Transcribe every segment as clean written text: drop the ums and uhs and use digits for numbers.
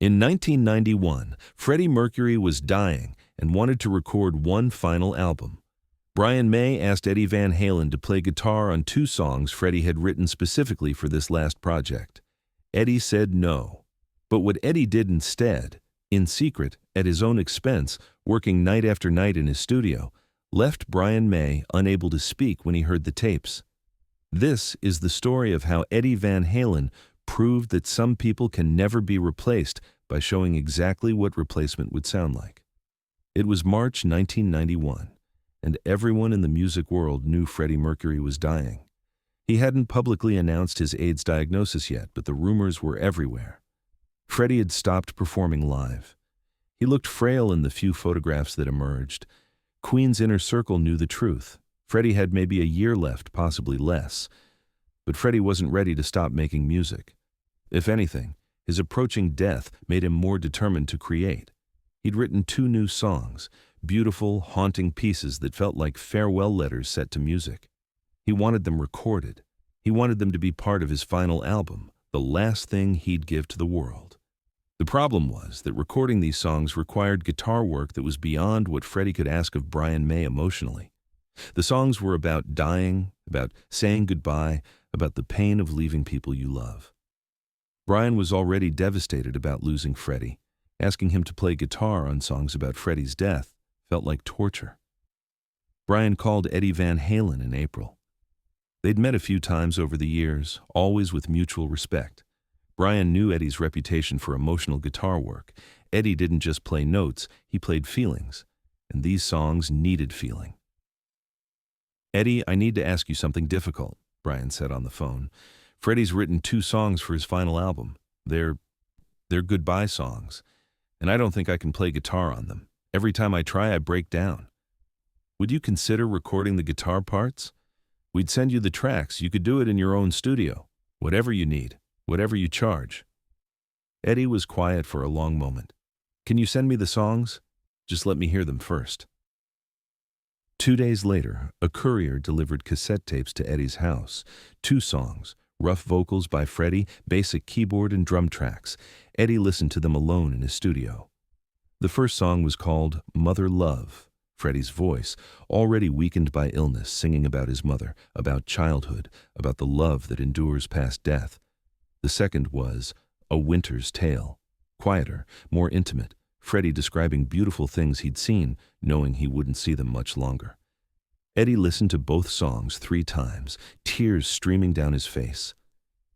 In 1991, Freddie Mercury was dying and wanted to record one final album. Brian May asked Eddie Van Halen to play guitar on 2 songs Freddie had written specifically for this last project. Eddie said no. But what Eddie did instead, in secret, at his own expense, working night after night in his studio, left Brian May unable to speak when he heard the tapes. This is the story of how Eddie Van Halen proved that some people can never be replaced by showing exactly what replacement would sound like. It was March 1991, and everyone in the music world knew Freddie Mercury was dying. He hadn't publicly announced his AIDS diagnosis yet, but the rumors were everywhere. Freddie had stopped performing live. He looked frail in the few photographs that emerged. Queen's inner circle knew the truth. Freddie had maybe a year left, possibly less. But Freddie wasn't ready to stop making music. If anything, his approaching death made him more determined to create. He'd written 2 new songs, beautiful, haunting pieces that felt like farewell letters set to music. He wanted them recorded. He wanted them to be part of his final album, the last thing he'd give to the world. The problem was that recording these songs required guitar work that was beyond what Freddie could ask of Brian May emotionally. The songs were about dying, about saying goodbye, about the pain of leaving people you love. Brian was already devastated about losing Freddie. Asking him to play guitar on songs about Freddie's death felt like torture. Brian called Eddie Van Halen in April. They'd met a few times over the years, always with mutual respect. Brian knew Eddie's reputation for emotional guitar work. Eddie didn't just play notes, he played feelings, and these songs needed feeling. "Eddie, I need to ask you something difficult," Brian said on the phone. "Freddie's written 2 songs for his final album. They're goodbye songs, and I don't think I can play guitar on them. Every time I try, I break down. Would you consider recording the guitar parts? We'd send you the tracks. You could do it in your own studio. Whatever you need, whatever you charge." Eddie was quiet for a long moment. "Can you send me the songs? Just let me hear them first." 2 days later, a courier delivered cassette tapes to Eddie's house. 2 songs, rough vocals by Freddie, basic keyboard and drum tracks. Eddie listened to them alone in his studio. The first song was called Mother Love. Freddie's voice, already weakened by illness, singing about his mother, about childhood, about the love that endures past death. The second was A Winter's Tale. Quieter, more intimate, Freddie describing beautiful things he'd seen, knowing he wouldn't see them much longer. Eddie listened to both songs 3 times, tears streaming down his face.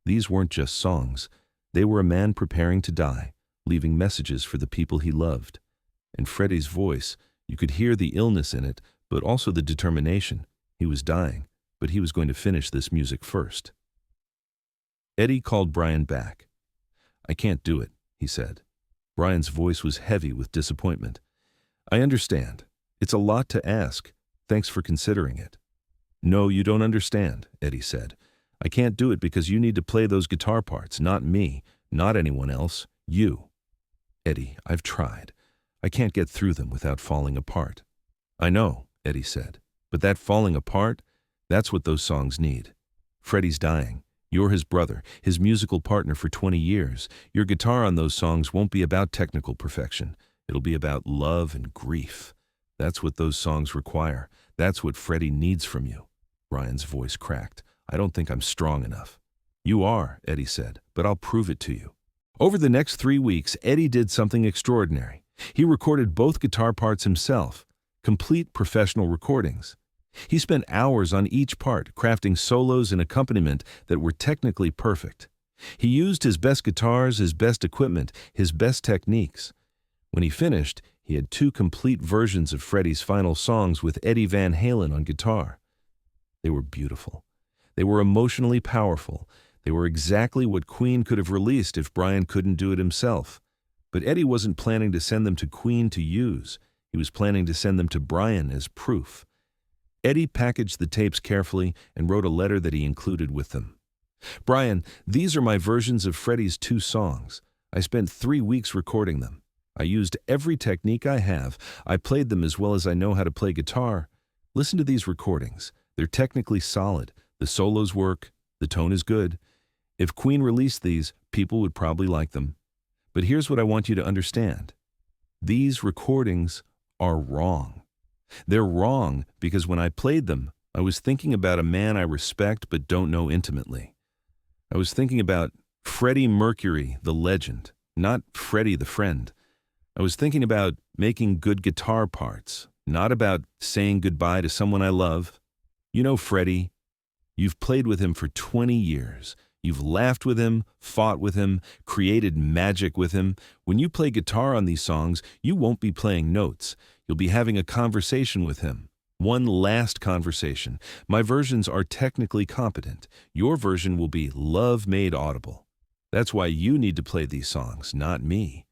These weren't just songs. They were a man preparing to die, leaving messages for the people he loved. And Freddie's voice, you could hear the illness in it, but also the determination. He was dying, but he was going to finish this music first. Eddie called Brian back. "I can't do it," he said. Brian's voice was heavy with disappointment. "I understand. It's a lot to ask. Thanks for considering it." "No, you don't understand," Eddie said. "I can't do it because you need to play those guitar parts, not me, not anyone else, you." "Eddie, I've tried. I can't get through them without falling apart." "I know," Eddie said, "but that falling apart, that's what those songs need. Freddie's dying. You're his brother, his musical partner for 20 years. Your guitar on those songs won't be about technical perfection. It'll be about love and grief. That's what those songs require. That's what Freddie needs from you." Brian's voice cracked. "I don't think I'm strong enough." "You are," Eddie said, "but I'll prove it to you." Over the next 3 weeks, Eddie did something extraordinary. He recorded both guitar parts himself, complete professional recordings. He spent hours on each part, crafting solos and accompaniment that were technically perfect. He used his best guitars, his best equipment, his best techniques. When he finished, he had 2 complete versions of Freddie's final songs with Eddie Van Halen on guitar. They were beautiful. They were emotionally powerful. They were exactly what Queen could have released if Brian couldn't do it himself. But Eddie wasn't planning to send them to Queen to use. He was planning to send them to Brian as proof. Eddie packaged the tapes carefully and wrote a letter that he included with them. "Brian, these are my versions of Freddie's 2 songs. I spent 3 weeks recording them. I used every technique I have. I played them as well as I know how to play guitar. Listen to these recordings. They're technically solid. The solos work. The tone is good. If Queen released these, people would probably like them. But here's what I want you to understand. These recordings are wrong. They're wrong because when I played them, I was thinking about a man I respect but don't know intimately. I was thinking about Freddie Mercury, the legend, not Freddie the friend. I was thinking about making good guitar parts, not about saying goodbye to someone I love. You know Freddie. You've played with him for 20 years. You've laughed with him, fought with him, created magic with him. When you play guitar on these songs, you won't be playing notes. You'll be having a conversation with him. One last conversation. My versions are technically competent. Your version will be love made audible. That's why you need to play these songs, not me.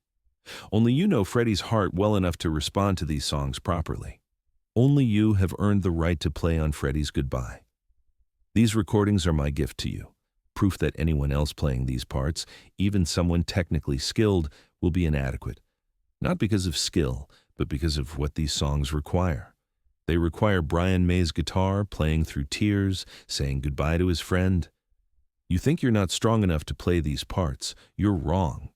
Only you know Freddie's heart well enough to respond to these songs properly. Only you have earned the right to play on Freddie's goodbye. These recordings are my gift to you. Proof that anyone else playing these parts, even someone technically skilled, will be inadequate. Not because of skill, but because of what these songs require. They require Brian May's guitar playing through tears, saying goodbye to his friend. You think you're not strong enough to play these parts. You're wrong.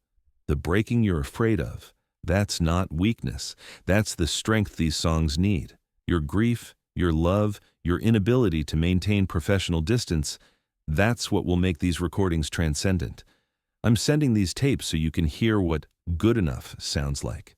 The breaking you're afraid of, that's not weakness. That's the strength these songs need. Your grief, your love, your inability to maintain professional distance, that's what will make these recordings transcendent. I'm sending these tapes so you can hear what good enough sounds like.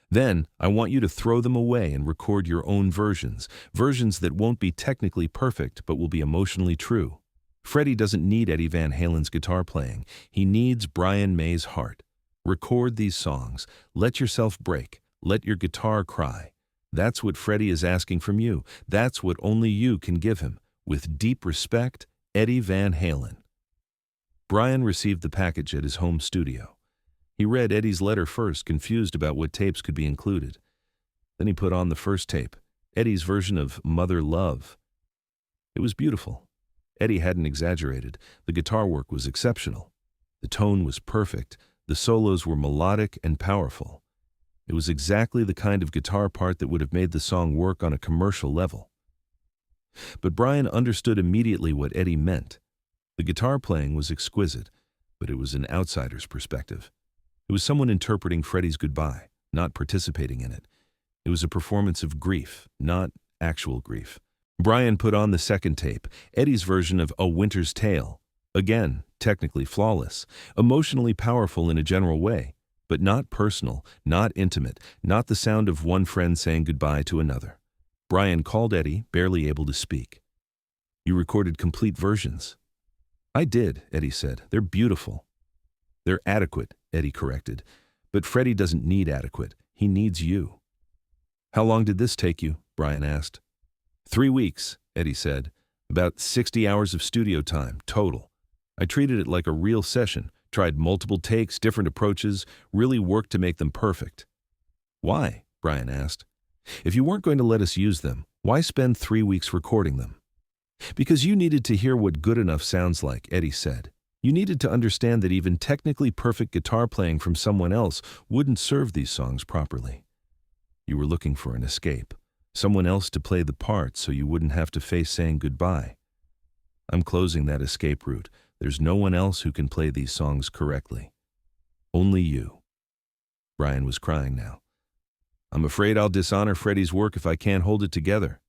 Then, I want you to throw them away and record your own versions that won't be technically perfect but will be emotionally true. Freddie doesn't need Eddie Van Halen's guitar playing. He needs Brian May's heart. Record these songs. Let yourself break. Let your guitar cry. That's what Freddie is asking from you. That's what only you can give him. With deep respect, Eddie Van Halen. Brian received the package at his home studio. He read Eddie's letter first, confused about what tapes could be included. Then he put on the first tape, Eddie's version of Mother Love. It was beautiful. Eddie hadn't exaggerated. The guitar work was exceptional. The tone was perfect. The solos were melodic and powerful. It was exactly the kind of guitar part that would have made the song work on a commercial level. But Brian understood immediately what Eddie meant. The guitar playing was exquisite, but it was an outsider's perspective. It was someone interpreting Freddie's goodbye, not participating in it. It was a performance of grief, not actual grief. Brian put on the second tape, Eddie's version of A Winter's Tale. Again, technically flawless, emotionally powerful in a general way, but not personal, not intimate, not the sound of one friend saying goodbye to another. Brian called Eddie, barely able to speak. You recorded complete versions. I did, Eddie said. They're beautiful. They're adequate, Eddie corrected. But Freddie doesn't need adequate. He needs you. How long did this take you? Brian asked. 3 weeks, Eddie said. About 60 hours of studio time, total. I treated it like a real session, tried multiple takes, different approaches, really worked to make them perfect. Why? Brian asked. If you weren't going to let us use them, why spend 3 weeks recording them? Because you needed to hear what good enough sounds like, Eddie said. You needed to understand that even technically perfect guitar playing from someone else wouldn't serve these songs properly. You were looking for an escape, someone else to play the part so you wouldn't have to face saying goodbye. I'm closing that escape route. There's no one else who can play these songs correctly. Only you. Brian was crying now. I'm afraid I'll dishonor Freddie's work if I can't hold it together.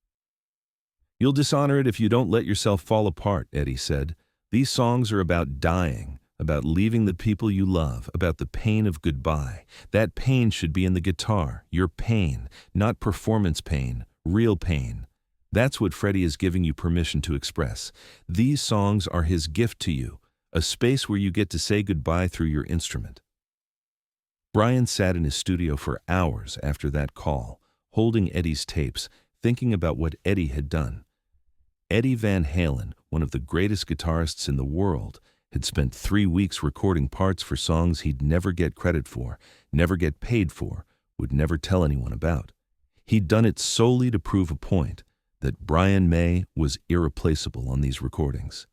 You'll dishonor it if you don't let yourself fall apart, Eddie said. These songs are about dying, about leaving the people you love, about the pain of goodbye. That pain should be in the guitar, your pain, not performance pain, real pain. That's what Freddie is giving you permission to express. These songs are his gift to you, a space where you get to say goodbye through your instrument. Brian sat in his studio for hours after that call, holding Eddie's tapes, thinking about what Eddie had done. Eddie Van Halen, one of the greatest guitarists in the world, had spent 3 weeks recording parts for songs he'd never get credit for, never get paid for, would never tell anyone about. He'd done it solely to prove a point, that Brian May was irreplaceable on these recordings.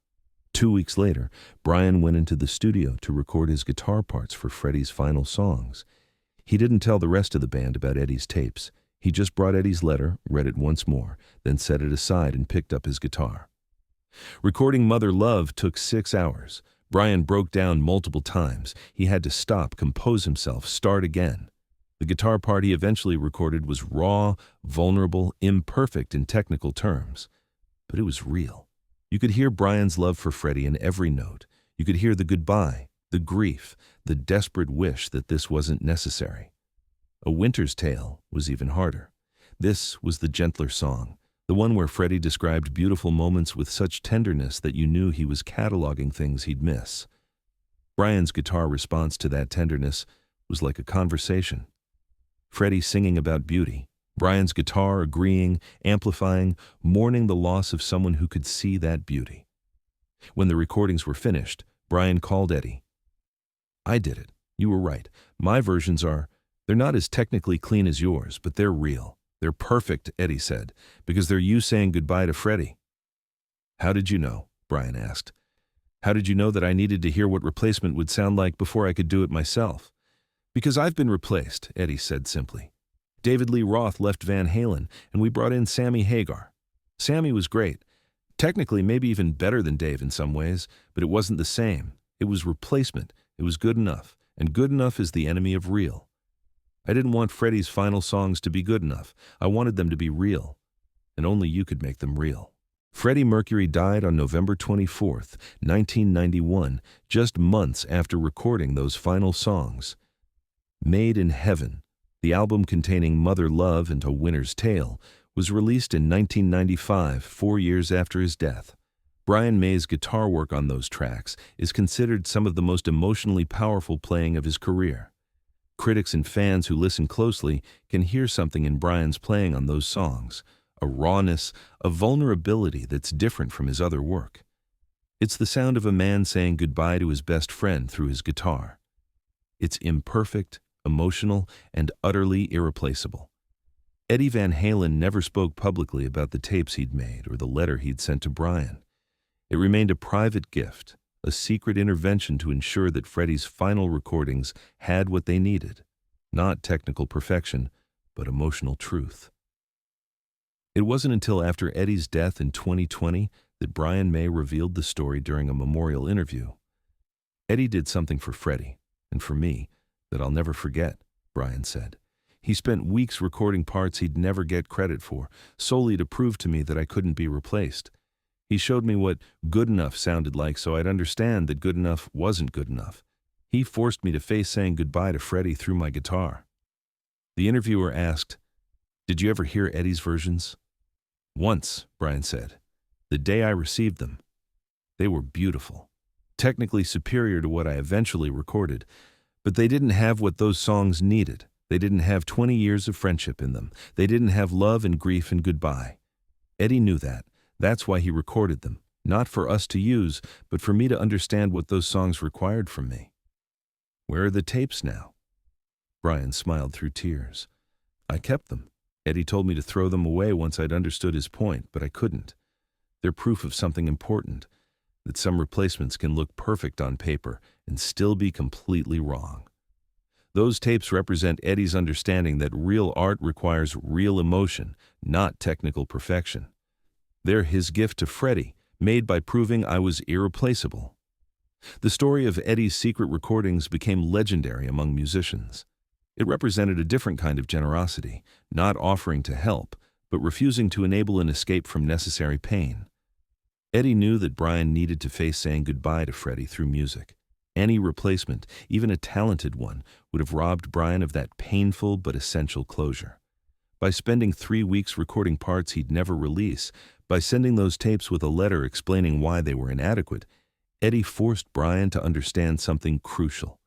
2 weeks later, Brian went into the studio to record his guitar parts for Freddie's final songs. He didn't tell the rest of the band about Eddie's tapes. He just brought Eddie's letter, read it once more, then set it aside and picked up his guitar. Recording Mother Love took 6 hours. Brian broke down multiple times. He had to stop, compose himself, start again. The guitar part he eventually recorded was raw, vulnerable, imperfect in technical terms. But it was real. You could hear Brian's love for Freddie in every note. You could hear the goodbye, the grief, the desperate wish that this wasn't necessary. A Winter's Tale was even harder. This was the gentler song, the one where Freddie described beautiful moments with such tenderness that you knew he was cataloging things he'd miss. Brian's guitar response to that tenderness was like a conversation. Freddie singing about beauty, Brian's guitar agreeing, amplifying, mourning the loss of someone who could see that beauty. When the recordings were finished, Brian called Eddie. "I did it. You were right. My versions they're not as technically clean as yours, but they're real. They're perfect," Eddie said, "because they're you saying goodbye to Freddie." "How did you know?" Brian asked. "How did you know that I needed to hear what replacement would sound like before I could do it myself?" "Because I've been replaced," Eddie said simply. "David Lee Roth left Van Halen, and we brought in Sammy Hagar. Sammy was great. Technically, maybe even better than Dave in some ways, but it wasn't the same. It was replacement. It was good enough, and good enough is the enemy of real. I didn't want Freddie's final songs to be good enough. I wanted them to be real, and only you could make them real." Freddie Mercury died on November 24th, 1991, just months after recording those final songs. Made in Heaven, the album containing Mother Love and A Winter's Tale, was released in 1995, 4 years after his death. Brian May's guitar work on those tracks is considered some of the most emotionally powerful playing of his career. Critics and fans who listen closely can hear something in Brian's playing on those songs, a rawness, a vulnerability that's different from his other work. It's the sound of a man saying goodbye to his best friend through his guitar. It's imperfect, emotional, and utterly irreplaceable. Eddie Van Halen never spoke publicly about the tapes he'd made or the letter he'd sent to Brian. It remained a private gift, a secret intervention to ensure that Freddie's final recordings had what they needed, not technical perfection, but emotional truth. It wasn't until after Eddie's death in 2020 that Brian May revealed the story during a memorial interview. "Eddie did something for Freddie, and for me, that I'll never forget," Brian said. "He spent weeks recording parts he'd never get credit for, solely to prove to me that I couldn't be replaced. He showed me what good enough sounded like so I'd understand that good enough wasn't good enough. He forced me to face saying goodbye to Freddie through my guitar." The interviewer asked, "Did you ever hear Eddie's versions?" "Once," Brian said. "The day I received them. They were beautiful, technically superior to what I eventually recorded, but they didn't have what those songs needed. They didn't have 20 years of friendship in them. They didn't have love and grief and goodbye. Eddie knew that. That's why he recorded them, not for us to use, but for me to understand what those songs required from me." "Where are the tapes now?" Brian smiled through tears. "I kept them. Eddie told me to throw them away once I'd understood his point, but I couldn't. They're proof of something important, that some replacements can look perfect on paper and still be completely wrong. Those tapes represent Eddie's understanding that real art requires real emotion, not technical perfection. They're his gift to Freddie, made by proving I was irreplaceable." The story of Eddie's secret recordings became legendary among musicians. It represented a different kind of generosity, not offering to help, but refusing to enable an escape from necessary pain. Eddie knew that Brian needed to face saying goodbye to Freddie through music. Any replacement, even a talented one, would have robbed Brian of that painful but essential closure. By spending 3 weeks recording parts he'd never release, by sending those tapes with a letter explaining why they were inadequate, Eddie forced Brian to understand something crucial,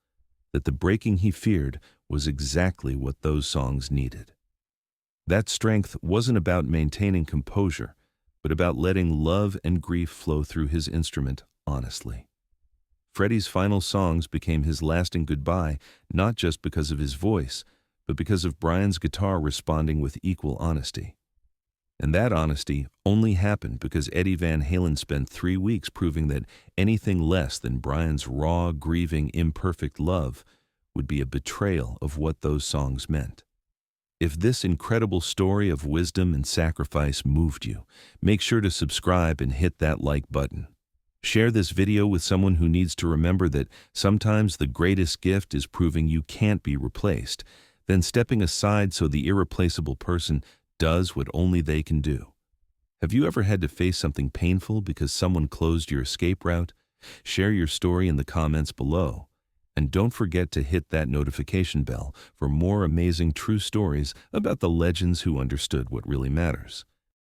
that the breaking he feared was exactly what those songs needed. That strength wasn't about maintaining composure, but about letting love and grief flow through his instrument honestly. Freddie's final songs became his lasting goodbye, not just because of his voice, but because of Brian's guitar responding with equal honesty. And that honesty only happened because Eddie Van Halen spent 3 weeks proving that anything less than Brian's raw, grieving, imperfect love would be a betrayal of what those songs meant. If this incredible story of wisdom and sacrifice moved you, make sure to subscribe and hit that like button. Share this video with someone who needs to remember that sometimes the greatest gift is proving you can't be replaced, then stepping aside so the irreplaceable person does what only they can do. Have you ever had to face something painful because someone closed your escape route? Share your story in the comments below. And don't forget to hit that notification bell for more amazing true stories about the legends who understood what really matters.